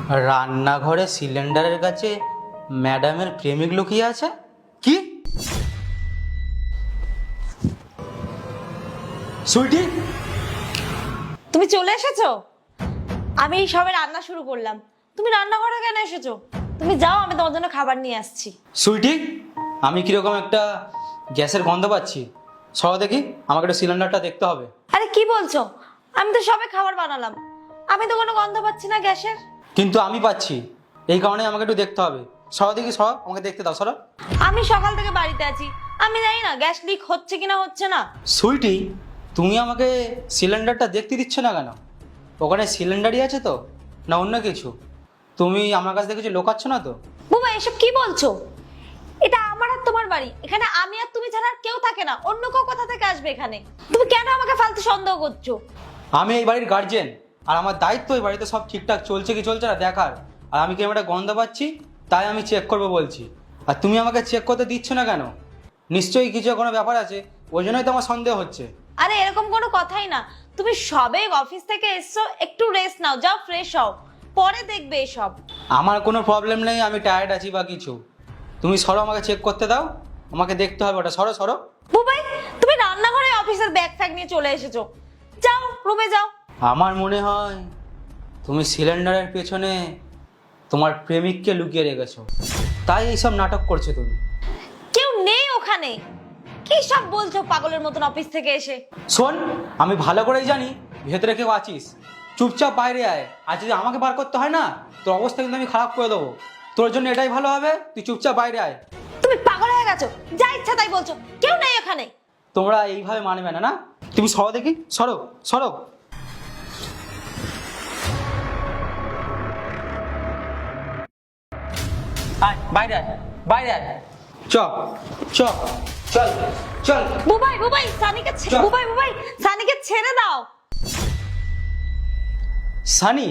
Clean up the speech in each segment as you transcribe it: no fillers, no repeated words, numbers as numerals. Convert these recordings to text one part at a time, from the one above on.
রান্নাঘরে সিলিন্ডারের কাছে ম্যাডামের প্রেমিক লুকিয়ে আছে। কি সুইটি, তুমি চলে এসেছো? আমি সবে রান্না শুরু করলাম, তুমি রান্নাঘরে কেন এসেছো? তুমি যাও, আমি তোমার জন্য খাবার নিয়ে আসছি। সুইটি, আমি কিরকম একটা গ্যাসের গন্ধ পাচ্ছি। সরো দেখি, আমাকে একটা সিলিন্ডারটা দেখতে হবে। আরে কি বলছো? আমি তো সবে খাবার বানালাম, আমি তো কোনো গন্ধ পাচ্ছি না গ্যাসের। কিন্তু আমি পাচ্ছি, এই কারণে আমাকে একটু দেখতে হবে। সরো দেখি, সরো, আমাকে দেখতে দাও, সরো। আমি সকাল থেকে বাড়িতে আছি, আমি জানি না গ্যাস লিক হচ্ছে কিনা হচ্ছে না। সুইটি, তুমি আমাকে সিলিন্ডারটা দেখতে দিচ্ছ না কেন? ওখানে সিলিন্ডারই আছে তো, না অন্য কিছু? তুমি আমার কাছ থেকে কিছু লোকাচ্ছ না তো? বুবা, এসব কি বলছো? এটা আমার আর তোমার বাড়ি, এখানে আমি আর তুমি ছাড়া আর কেউ থাকে না। অন্য কেউ কোথা থেকে আসবে এখানে? তুমি কেন আমাকে ফালতু সন্দেহ করছো? আমি এই বাড়ির গার্জেন, আর আমার দায়িত্ব এই বাড়িতে সব ঠিকঠাক চলছে কি চলছে না দেখার। আর আমি কি একটা গন্ধ পাচ্ছি, তাই আমি চেক করবো বলছি। আর তুমি আমাকে চেক করতে দিচ্ছ না কেন? নিশ্চয়ই কিছু কোনো ব্যাপার আছে, ওই জন্যই তো আমার সন্দেহ হচ্ছে। আরে এরকম কোনো কথাই না, তুমি সবে অফিস থেকে এসছো, একটু রেস্ট নাও, যাও ফ্রেশ হও, পরে দেখবে এসব। আমার কোনো প্রবলেম নেই, আমি টায়ার্ড আছি বা কিছু। তুমি সরো, আমাকে চেক করতে দাও, আমাকে দেখতে হবে ওটা। সরো সরো। বুবাই, তুমি রান্নাঘরে অফিসের ব্যাগ ফ্যাগ নিয়ে চলে এসেছো, যাও রুমে যাও। আমার মনে হয় তুমি সিলিন্ডারের পেছনে তোমার প্রেমিককে লুকিয়ে রেখেছো, তাই এইসব নাটক করছো তুমি। কেউ নেই ওখানে, কি সব বলছো পাগলের মতন অফিস থেকে এসে? শোন, আমি ভালো করেই জানি ভেতরে কেউ আছিস। চুপচাপ বাইরে আয়, আর যদি আমাকে বার করতে হয় না, তোর অবস্থা কিন্তু আমি খারাপ করে দেবো। তোর জন্য এটাই ভালো হবে, তুই চুপচাপ বাইরে আয়। তুমি পাগল হয়ে গেছো, যা ইচ্ছা তাই বলছো, কেউ নেই ওখানে। তোমরা এইভাবে মানবে না, না? তুমি সরো দেখি, সরো সরো। আয় বাইরে আয়, বাইরে আয়। চ চ চল চল। বুবাই বুবাই সানিকে চল। বুবাই সানিকে ছেড়ে দাও। সানি,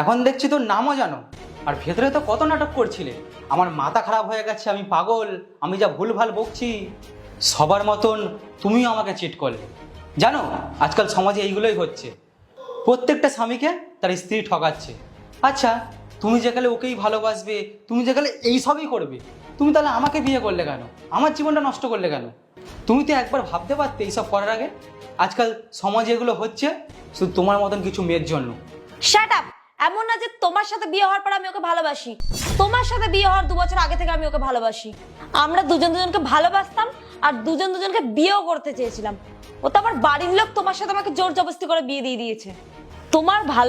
এখন দেখছি তোর নামও জানো, আর ভেতরে তো কত নাটক করছিলে। আমার মাথা খারাপ হয়ে গেছে, আমি পাগল, আমি যা ভুলভাল বকছি। সবার মতন তুমিও আমাকে চিট করলে। জানো, আজকাল সমাজে এইগুলোই হচ্ছে, প্রত্যেকটা স্বামীকে তার স্ত্রী ঠকাচ্ছে। আচ্ছা, তুমি যেকালে ওকেই ভালোবাসবে, তুমি যেকালে এইসবই করবে, তুমি তাহলে আমাকে বিয়ে করলে কেন? আমার জীবনটা নষ্ট করলে কেন? তুমি তো একবার ভাবতে পারতে এইসব করার আগে। আজকাল সমাজে এগুলো হচ্ছে শুধু তোমার মতন কিছু মেয়ের জন্য। Shut up! এমন না যে তোমার সাথে বিয়ে হওয়ার পর আমি ওকে ভালোবাসি। তোমার সাথে বিয়ে হওয়ার 2 বছর আগে থেকে আমি ওকে ভালোবাসি। আমরা দুজন দুজনকে ভালোবাসতাম, আর দুজন দুজনকে বিয়েও করতে চেয়েছিলাম। ও তো আমার বাড়ির লোক তোমার সাথে আমাকে জোর জবরদস্তি করে বিয়ে দিয়ে দিয়েছে। তোমার ভালো